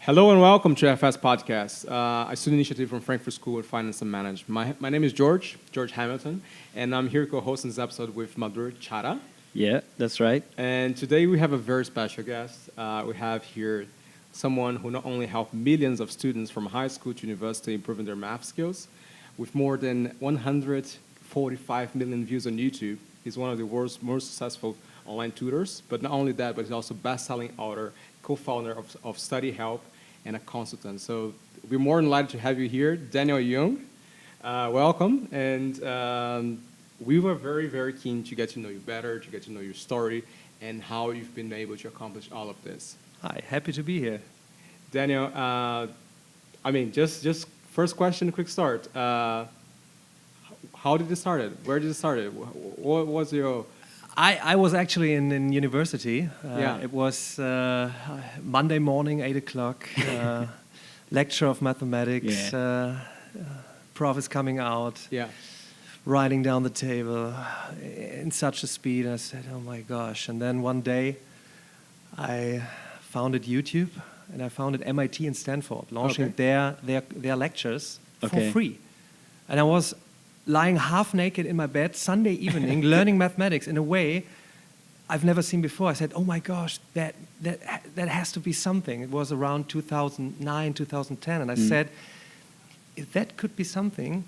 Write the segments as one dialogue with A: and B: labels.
A: Hello and welcome to FS Podcast, a student initiative from Frankfurt School of Finance and Management. My name is George Hamilton, and I'm here co-hosting this episode with Madhur Chara.
B: Yeah, that's right.
A: And today we have a very special guest. We have here someone who not only helped millions of students from high school to university improving their math skills, with more than 145 million views on YouTube. He's one of the world's most successful online tutors, but not only that, but he's also best-selling author, co-founder of Study Help, and a consultant. So we're more than delighted to have you here, Daniel Jung. Welcome. And we were very, very keen to get to know you better, to get to know your story, and how you've been able to accomplish all of this.
B: Hi, happy to be here.
A: Daniel, just first question, quick start. How did it start? Where did it start? What was your...
B: I was actually in university.
A: Yeah.
B: It was Monday morning, 8 o'clock, lecture of mathematics.
A: Yeah.
B: Prof is coming out,
A: Yeah.
B: writing down the table in such a speed. And I said, oh my gosh. And then one day I founded YouTube, and I founded MIT and Stanford, launching their lectures for free. And I was lying half naked in my bed Sunday evening, learning mathematics in a way I've never seen before. I said, oh my gosh, that has to be something. It was around 2009, 2010. And I said, if that could be something,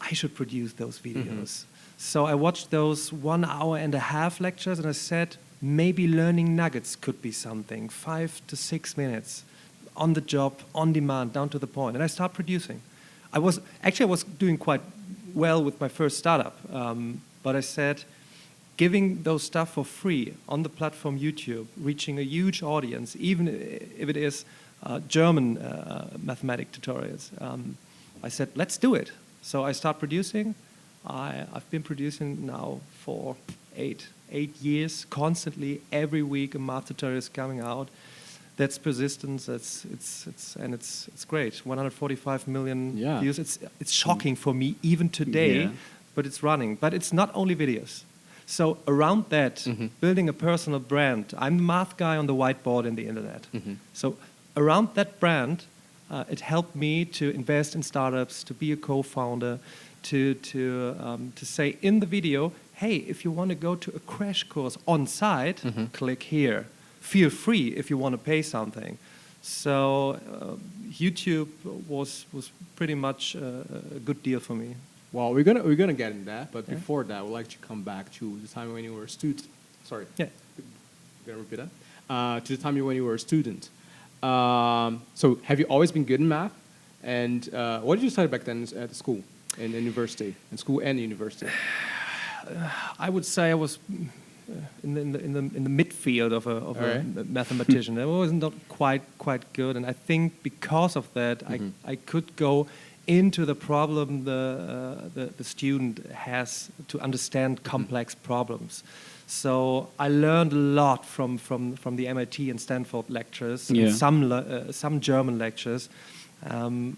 B: I should produce those videos. So I watched those 1 hour and a half lectures, and I said, maybe learning nuggets could be something, 5 to 6 minutes, on the job, on demand, down to the point. And I started producing. I was doing quite well with my first startup, but I said, giving those stuff for free on the platform YouTube, reaching a huge audience, even if it is German mathematic tutorials, I said, let's do it. So I start producing. I've been producing now for eight years, constantly, every week a math tutorial is coming out. That's persistence. It's great. 145 million views. It's shocking for me even today, but it's running. But it's not only videos. So around that, building a personal brand. I'm the math guy on the whiteboard in the internet. So around that brand, it helped me to invest in startups, to be a co-founder, to say in the video, hey, if you want to go to a crash course on site, click here. Feel free if you want to pay something. So YouTube was pretty much a good deal for me.
A: Well, we're gonna get in that, but before that, I would like to come back to the time when you were a student. Sorry. Yeah. Gonna repeat that. To the time when you were a student. So, have you always been good in math? And what did you study back then at school, in university, in school and university?
B: I would say I was in the midfield of a mathematician. I was not quite good, and I think because of that, I could go into the problem the student has to understand complex problems. So I learned a lot from the MIT and Stanford lectures, and some German lectures, and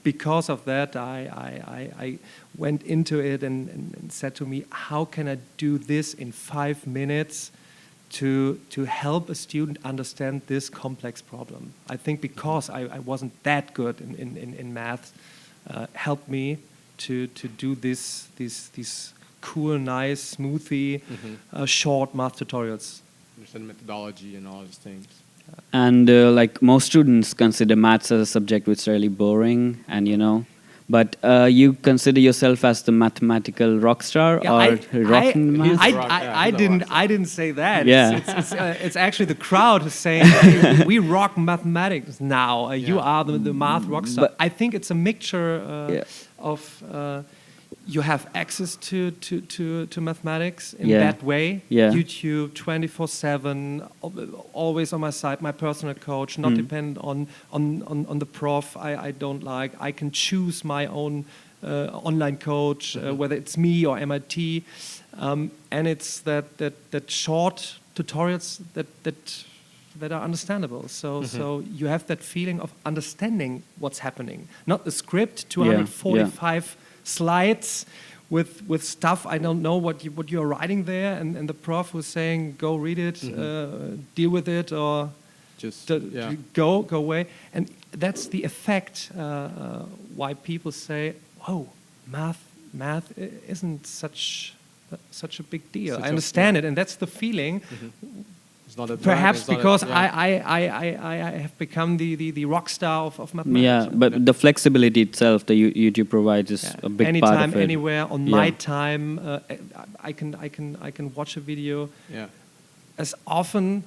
B: because of that, I went into it and said to me, how can I do this in 5 minutes to help a student understand this complex problem? I think because I wasn't that good in math, helped me to do these cool, nice, smoothy, short math tutorials.
A: Understand methodology and all those things.
C: And like most students consider maths as a subject which is really boring, and but you consider yourself as the mathematical rock star or rocking math?
B: I didn't say that.
C: Yeah.
B: It's actually the crowd who's saying, hey, we rock mathematics now. You are the math rock star. But I think it's a mixture of you have access to mathematics in that way. Yeah. YouTube 24/7, always on my side. My personal coach, not depend on the prof I don't like. I can choose my own online coach, whether it's me or MIT, and it's that short tutorials that are understandable. So you have that feeling of understanding what's happening, not the script 245. Slides with stuff I don't know what you're writing there, and the prof was saying, go read it, deal with it, or
A: Just
B: to go away. And that's the effect why people say, "Oh, math isn't such a big deal." I understand it, and that's the feeling.
A: It's not a drag,
B: Perhaps
A: it's not
B: because
A: a,
B: I have become the rock star of mathematics.
C: Yeah, but the flexibility itself that YouTube provides is a big
B: Anytime,
C: part of it.
B: anywhere, on my time, I can watch a video as often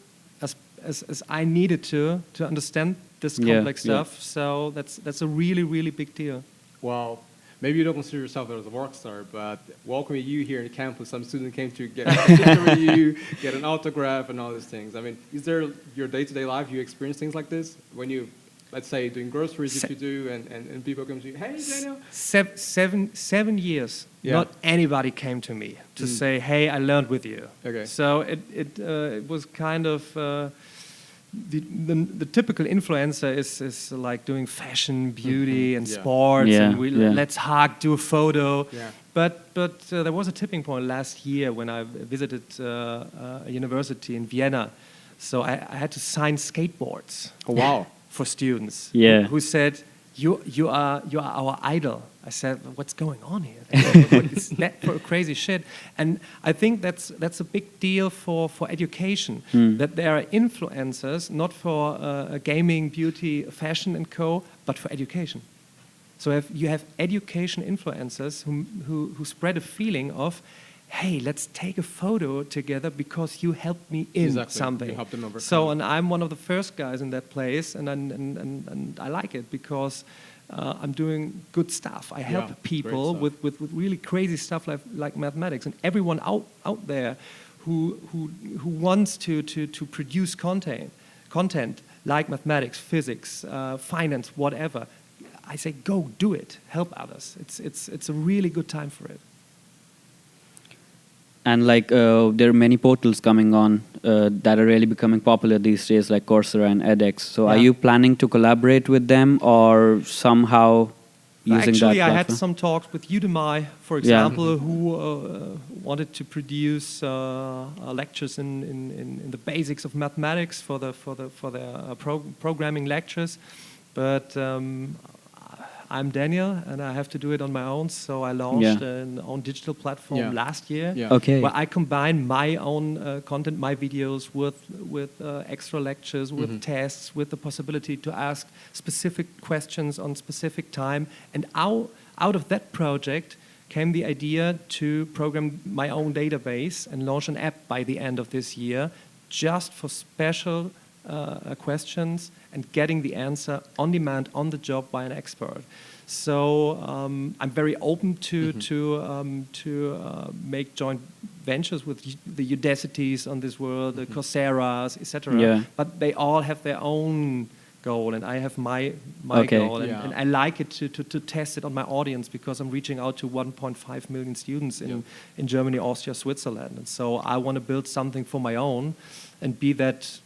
B: as I needed to understand this complex stuff. So that's a really big deal.
A: Well, maybe you don't consider yourself as a rock star, but welcoming you here in campus, some student came to get a picture with you, get an autograph, and all these things. I mean, is there your day-to-day life, you experience things like this? When you, let's say, doing groceries, if you do, and people come to you, "Hey, Daniel."
B: 7 years, not anybody came to me to say, "Hey, I learned with you."
A: Okay.
B: So it was kind of... The typical influencer is like doing fashion, beauty, and sports, and let's hug, do a photo.
A: Yeah.
B: But there was a tipping point last year when I visited a university in Vienna. So I had to sign skateboards.
A: Oh, wow.
B: For students.
C: Yeah.
B: Who said, you are our idol. I said, what's going on here? What is that for crazy shit? And I think that's a big deal for education, that there are influencers, not for gaming, beauty, fashion, and co, but for education. So if you have education influencers who spread a feeling of, hey, let's take a photo together because you helped me in something.
A: You helped them overcome.
B: So, and I'm one of the first guys in that place, and I like it because I'm doing good stuff. I help people with really crazy stuff like mathematics, and everyone out there who wants to produce content like mathematics, physics, finance, whatever. I say, go do it. Help others. It's a really good time for it.
C: And like there are many portals coming on that are really becoming popular these days, like Coursera and edX. So are you planning to collaborate with them or somehow using that
B: Actually, I had
C: platform?
B: some talks with Udemy, for example, who wanted to produce lectures in the basics of mathematics for their programming lectures. But I'm Daniel, and I have to do it on my own. So I launched an own digital platform last year, where I combine my own content, my videos, with extra lectures, with tests, with the possibility to ask specific questions on specific time. And out of that project came the idea to program my own database and launch an app by the end of this year, just for special questions and getting the answer on demand, on the job by an expert. So I'm very open to make joint ventures with the Udacities on this world, the Coursera's, etc.
C: Yeah.
B: But they all have their own goal, and I have my goal, and I like it to test it on my audience because I'm reaching out to 1.5 million students in Germany, Austria, Switzerland, and so I want to build something for my own and be that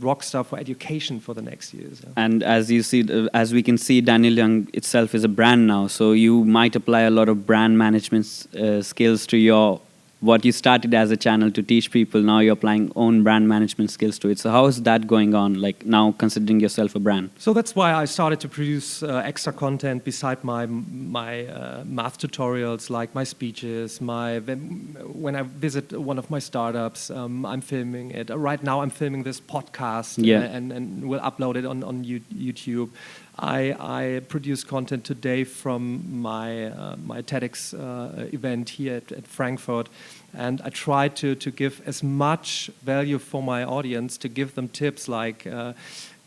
B: rock star for education for the next years.
C: And as you see, as we can see, Daniel Jung itself is a brand now. So you might apply a lot of brand management skills to what you started as a channel to teach people. Now you're applying own brand management skills to it. So how is that going on? Like now considering yourself a brand.
B: So that's why I started to produce extra content beside my math tutorials, like my speeches. When I visit one of my startups, I'm filming it. Right now I'm filming this podcast and we'll upload it on YouTube. I produce content today from my TEDx event here at Frankfurt, and I try to give as much value for my audience, to give them tips like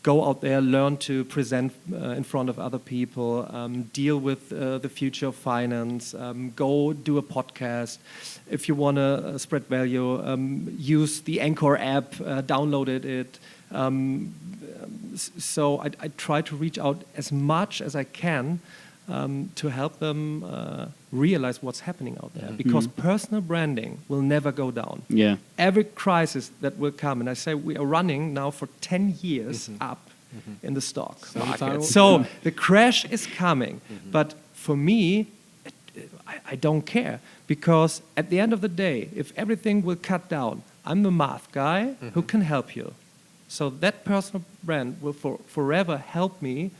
B: go out there, learn to present in front of other people, deal with the future of finance, go do a podcast. If you want to spread value, use the Anchor app, download it. So I try to reach out as much as I can to help them realize what's happening out there. Because personal branding will never go down.
C: Yeah.
B: Every crisis that will come, and I say we are running now for 10 years up in the stock market. So the crash is coming. But for me, I don't care. Because at the end of the day, if everything will cut down, I'm the math guy who can help you. So that personal brand will forever help me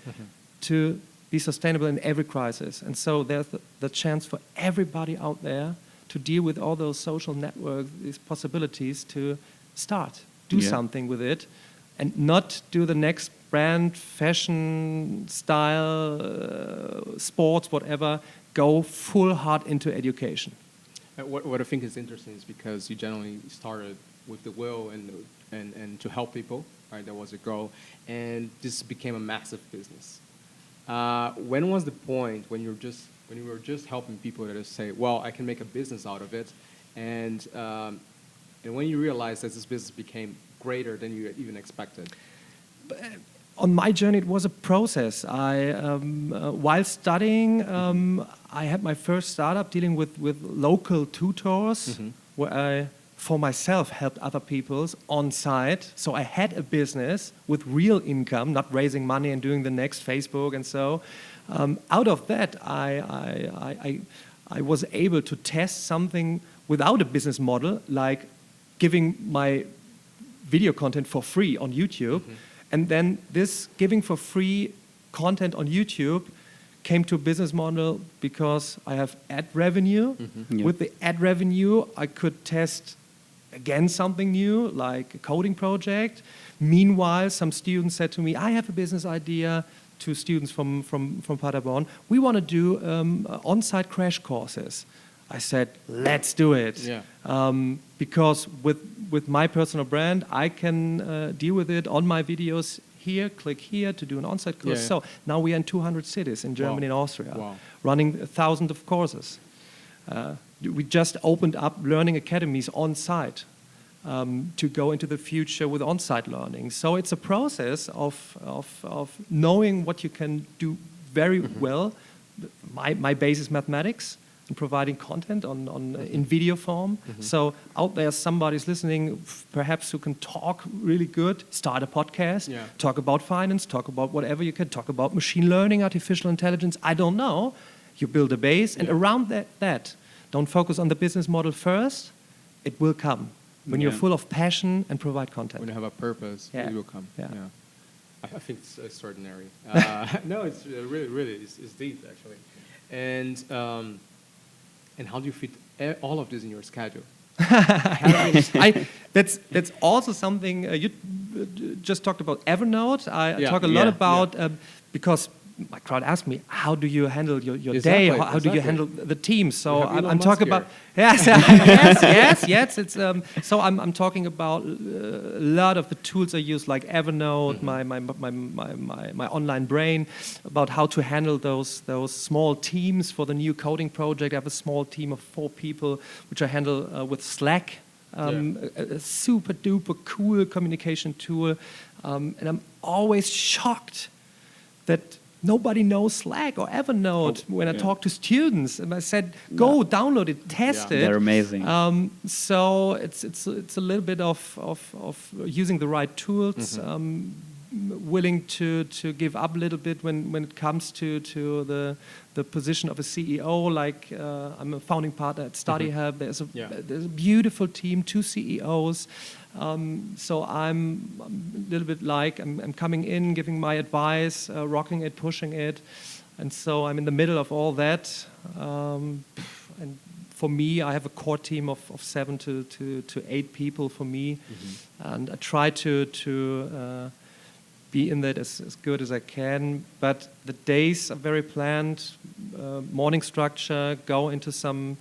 B: to be sustainable in every crisis. And so there's the chance for everybody out there to deal with all those social networks, these possibilities to do something with it, and not do the next brand, fashion, style, sports, whatever, go full hard into education.
A: What I think is interesting is because you generally started with the will and to help people, right? That was a goal, and this became a massive business. When was the point when you were just helping people to say, well, I can make a business out of it, and when you realized that this business became greater than you even expected?
B: On my journey, it was a process. While studying, I had my first startup dealing with local tutors, where I, for myself, helped other people on site. So I had a business with real income, not raising money and doing the next Facebook and so. Out of that, I was able to test something without a business model, like giving my video content for free on YouTube. And then this giving for free content on YouTube came to a business model because I have ad revenue. With the ad revenue, I could test again something new, like a coding project. Meanwhile, some students said to me, I have a business idea, to students from Paderborn. We want to do on-site crash courses. I said, let's do it. Because with my personal brand, I can deal with it on my videos here, click here to do an on-site course. So now we are in 200 cities in Germany and Austria, running 1,000 of courses. We just opened up learning academies on-site to go into the future with on-site learning. So it's a process of knowing what you can do very well. My base is mathematics, and providing content in video form. So out there, somebody's listening, perhaps who can talk really good, start a podcast, talk about finance, talk about whatever you can, talk about machine learning, artificial intelligence, I don't know. You build a base, and around that, don't focus on the business model first, it will come. When you're full of passion and provide content.
A: When you have a purpose, it will come. I think it's extraordinary. No, it's really, it's deep, actually. And how do you fit all of this in your schedule?
B: That's also something you just talked about Evernote. I talk a lot about because my crowd asked me, how do you handle your day? How do you handle the team? So I'm talking about yes. It's so I'm talking about a lot of the tools I use, like Evernote, my online brain, about how to handle those small teams for the new coding project. I have a small team of 4 people, which I handle with Slack. A super duper cool communication tool, and I'm always shocked that nobody knows Slack or Evernote when I talk to students. And I said, go download it, test it.
C: They're amazing.
B: So it's a little bit of using the right tools, willing to give up a little bit when it comes to the position of a CEO. Like I'm a founding partner at StudyHub. There's a beautiful team, 2 CEOs. So I'm a little bit like I'm coming in, giving my advice, rocking it, pushing it, and so I'm in the middle of all that. And for me, I have a core team of 7 to 8 people for me, and I try to be in that as good as I can. But the days are very planned. Morning structure, go into some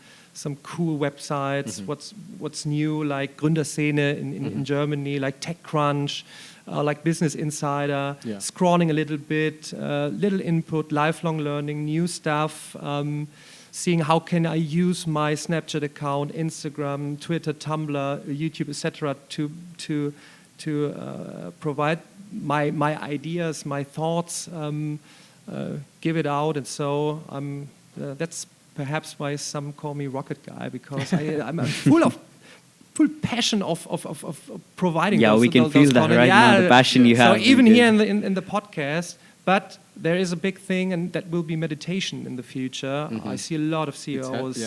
B: cool websites, what's new, like Gründerszene in Germany, like TechCrunch, like Business Insider, scrolling a little bit, little input, lifelong learning, new stuff, seeing how can I use my Snapchat account, Instagram, Twitter, Tumblr, YouTube, etc. to provide my ideas, my thoughts, give it out, and so that's perhaps why some call me rocket guy, because I'm full passion of providing.
C: Yeah,
B: those,
C: we can
B: those
C: feel that
B: content.
C: right now, the passion you have.
B: So even here in the podcast, but there is a big thing, and that will be meditation in the future. I see a lot of CEOs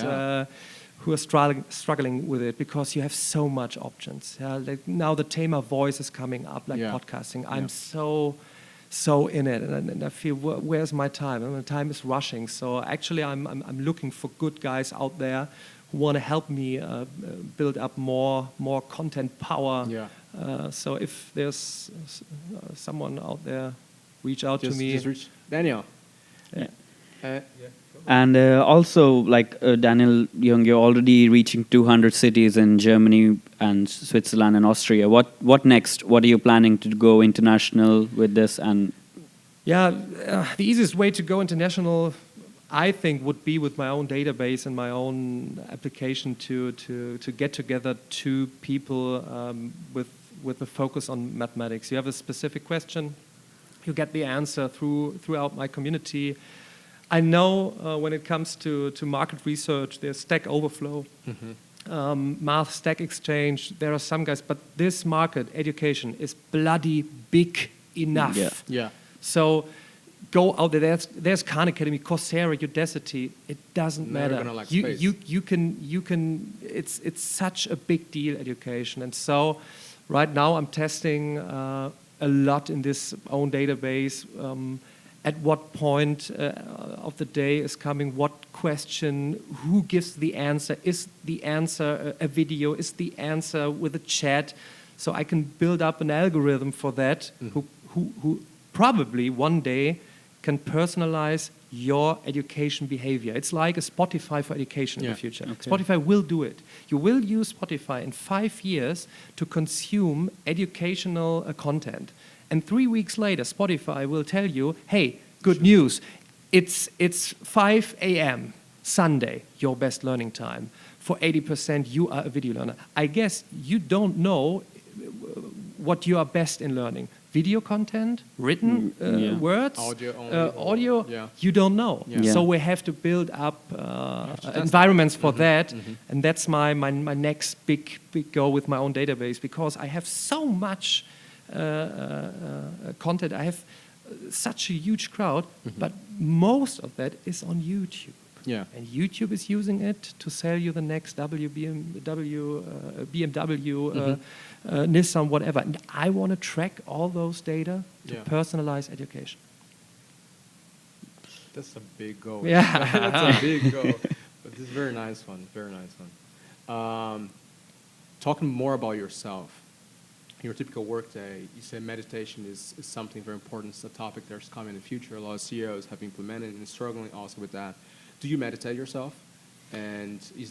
B: who are struggling with it because you have so much options. Yeah? Like now the Tamer voice is coming up, like podcasting. I'm so in it, and I feel, where's my time? And the time is rushing. So actually, I'm looking for good guys out there who want to help me build up more content power.
A: Yeah.
B: So if there's someone out there, reach out to me.
A: Just reach Daniel.
C: Yeah.
A: Yeah.
C: And also, like Daniel Jung, you're already reaching 200 cities in Germany and Switzerland and Austria. What next? What are you planning to go international with this? And
B: the easiest way to go international, I think, would be with my own database and my own application to get together two people with a focus on mathematics. You have a specific question, you get the answer throughout my community. I know when it comes to market research, there's Stack Overflow, Math Stack Exchange. There are some guys, but this market, education, is bloody big enough.
A: Yeah.
B: So go out there. There's Khan Academy, Coursera, Udacity. It doesn't matter.
A: Gonna lack
B: You
A: space.
B: you can. It's such a big deal, education. And so right now I'm testing a lot in this own database. At what point of the day is coming, what question, who gives the answer, is the answer a video, is the answer with a chat, so I can build up an algorithm for that, who probably one day can personalize your education behavior. It's like a Spotify for education in the future.
C: Okay.
B: Spotify will do it. You will use Spotify in 5 years to consume educational content. And 3 weeks later, Spotify will tell you, hey, good news, it's 5 a.m. Sunday, your best learning time. For 80%, you are a video learner. I guess you don't know what you are best in learning. Video content, written words, audio, you don't know. So we have to build up environments for that. And that's my next big goal with my own database, because I have so much content. I have such a huge crowd, but most of that is on YouTube.
A: Yeah.
B: And YouTube is using it to sell you the next BMW, Nissan, whatever. And I want to track all those data to personalize education.
A: That's a big goal.
B: Yeah.
A: That's a big goal. But this is a very nice one. Very nice one. Talking more about yourself. Your typical workday, you say meditation is something very important. It's a topic that's coming in the future. A lot of CEOs have implemented and struggling also with that. Do you meditate yourself? And do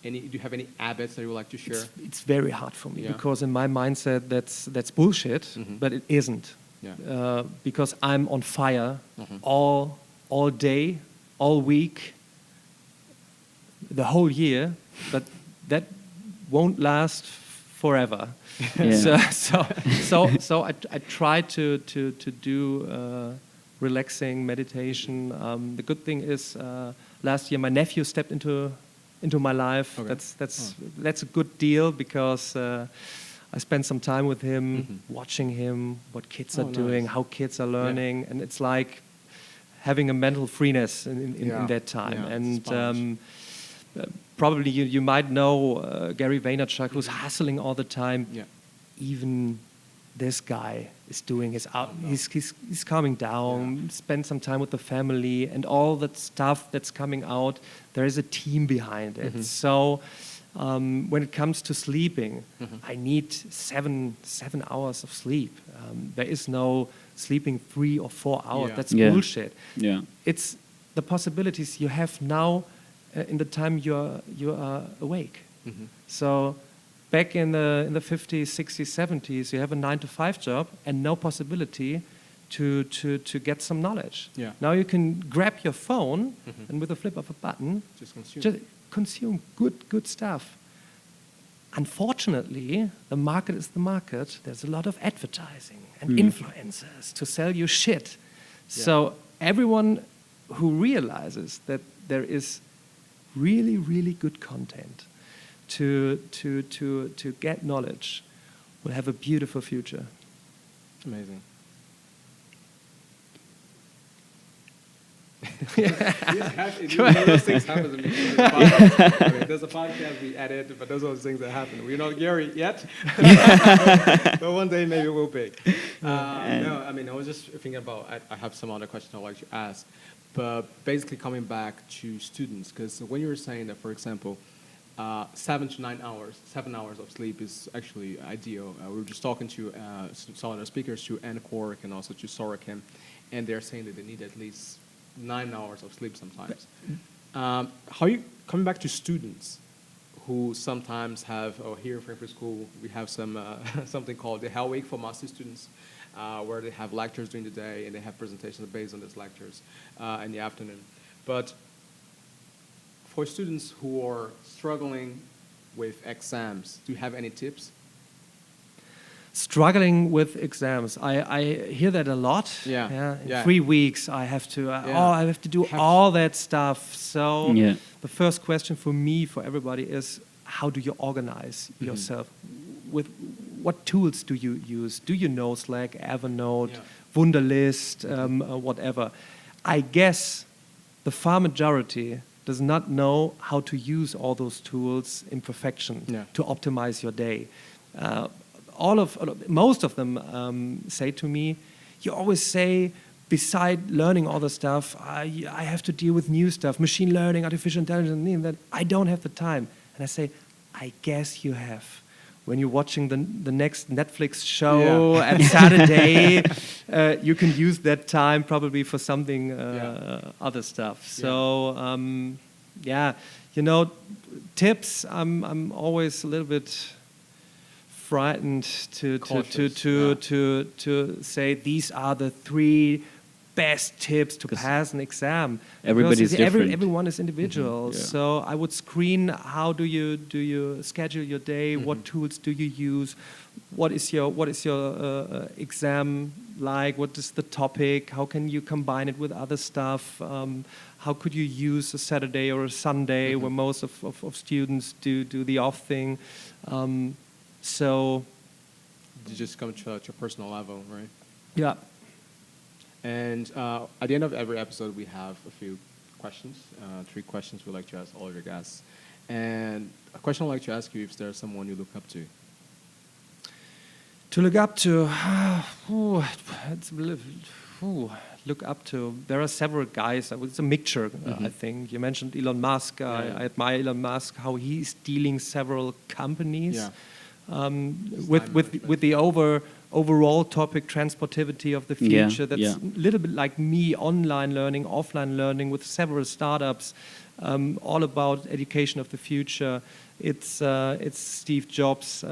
A: you have any habits that you would like to share?
B: It's very hard for me because in my mindset that's bullshit, but it isn't.
A: Yeah.
B: Because I'm on fire all day, all week, the whole year, but that won't last forever. So I try to do relaxing meditation. The good thing is last year my nephew stepped into my life.
A: Okay.
B: That's a good deal because I spent some time with him, watching him, what kids are doing, how kids are learning, and it's like having a mental freeness in that time. And probably you might know Gary Vaynerchuk, who's hustling all the time.
A: Yeah.
B: Even this guy is doing his out. He's calming down, spend some time with the family, and all that stuff that's coming out. There is a team behind it. So when it comes to sleeping, I need seven hours of sleep. There is no sleeping 3 or 4 hours.
A: Yeah.
B: That's bullshit.
C: Yeah.
B: It's the possibilities you have now in the time you are awake. So back in the 50s, 60s, 70s, you have a 9-to-5 job and no possibility to get some knowledge.
A: Yeah.
B: Now you can grab your phone and with a flip of a button,
A: Just
B: consume good stuff. Unfortunately, the market is the market. There's a lot of advertising and influencers to sell you shit.
A: Yeah.
B: So everyone who realizes that there is really, really good content to get knowledge will have a beautiful future.
A: Amazing. Those things happen to me. I mean, there's a podcast we edit, but those are the things that happen. We're not Gary yet, but one day maybe we'll be. No, I mean, I was just thinking about, I have some other questions I'd like to ask, but basically coming back to students, because when you were saying that, for example, 7 to 9 hours, 7 hours of sleep is actually ideal. We were just talking to some other speakers, to Anne Cork and also to Sorokin, and they're saying that they need at least 9 hours of sleep sometimes. How are you coming back to students who sometimes have, here in Frankfurt School, we have some something called the Hell Week for master students, where they have lectures during the day and they have presentations based on these lectures in the afternoon. But for students who are struggling with exams, do you have any tips?
B: Struggling with exams, I hear that a lot.
A: Yeah.
B: In 3 weeks, I have to. I have to do
A: Have
B: all that stuff. So
C: Yeah.
B: the first question for me, for everybody, is how do you organize yourself? With what tools do you use? Do you know Slack, Evernote, Wunderlist, whatever? I guess the far majority does not know how to use all those tools in perfection to optimize your day. Most of them say to me, you always say, beside learning all the stuff, I have to deal with new stuff, machine learning, artificial intelligence, and that I don't have the time. And I say, I guess you have. When you're watching the next Netflix show at Saturday, you can use that time probably for something other stuff. So tips. I'm always a little bit frightened to say these are the 3 best tips to pass an exam.
C: Everybody's different.
B: Everyone is individual. So I would screen how do you schedule your day? What tools do you use? What is your exam like? What is the topic? How can you combine it with other stuff? How could you use a Saturday or a Sunday where most of students do the off thing? So
A: You just come to your personal level, right?
B: yeah.
A: And at the end of every episode, we have a few questions, 3 questions we'd like to ask all of your guests. And a question I'd like to ask you, if there's someone you look up to.
B: To look up to, look up to. There are several guys. It's a mixture, I think. You mentioned Elon Musk. I admire Elon Musk, how he's dealing several companies. With the overall topic, transportivity of the future. That's a little bit like me, online learning, offline learning, with several startups, all about education of the future. It's Steve Jobs.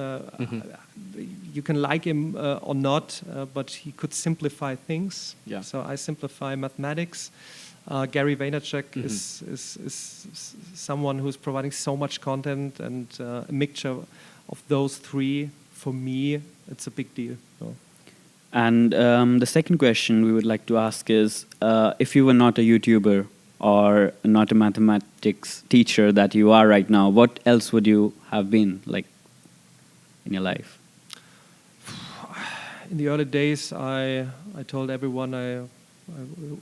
B: You can like him or not, but he could simplify things. So I simplify mathematics. Gary Vaynerchuk is someone who's providing so much content, and a mixture of those 3, for me, it's a big deal. So.
C: And the second question we would like to ask is, if you were not a YouTuber or not a mathematics teacher that you are right now, what else would you have been like in your life?
B: In the early days, I told everyone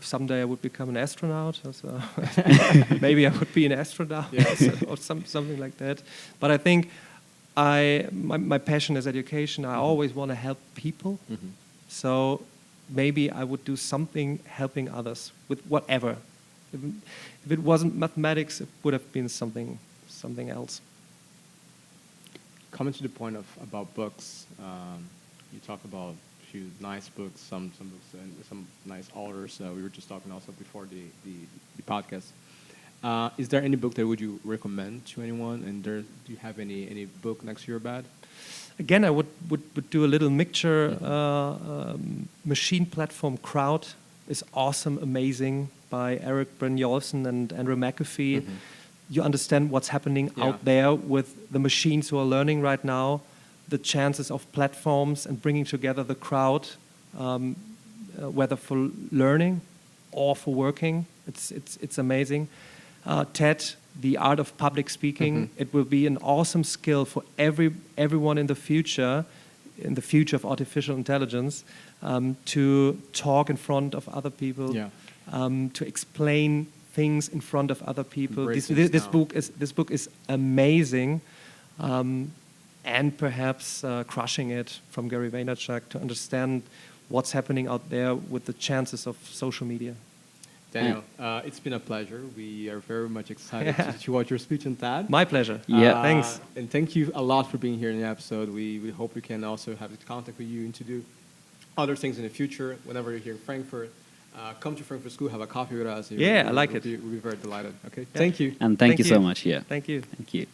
B: someday I would become an astronaut. So maybe I would be an astronaut or something like that. But I think my passion is education. I always want to help people. So maybe I would do something helping others with whatever. If it wasn't mathematics, it would have been something else.
A: Coming to the point about books, you talk about a few nice books, some books and some nice authors. We were just talking also before the podcast. Is there any book that would you recommend to anyone? And do you have any book next to your bed?
B: Again, I would do a little mixture. Machine Platform Crowd is awesome, amazing, by Eric Brynjolfsson and Andrew McAfee. You understand what's happening out there with the machines who are learning right now, the chances of platforms and bringing together the crowd, whether for learning or for working. It's amazing. TED, The Art of Public Speaking. It will be an awesome skill for everyone in the future. in the future of artificial intelligence, to talk in front of other people,
A: Yeah.
B: to explain things in front of other people.
A: Embrace
B: This,
A: it
B: this
A: now.
B: book is amazing, and perhaps crushing it from Gary Vaynerchuk to understand what's happening out there with the chances of social media.
A: Daniel, it's been a pleasure. We are very much excited to watch your speech on that.
B: My pleasure.
C: Yeah.
B: Thanks.
A: And thank you a lot for being here in the episode. We hope we can also have contact with you and to do other things in the future. Whenever you're here in Frankfurt, come to Frankfurt School, have a coffee with us.
B: Yeah, I like it.
A: We'll be very delighted. Okay, thank you.
C: And thank you so
B: you.
C: much. Yeah.
B: Thank you.
C: Thank you.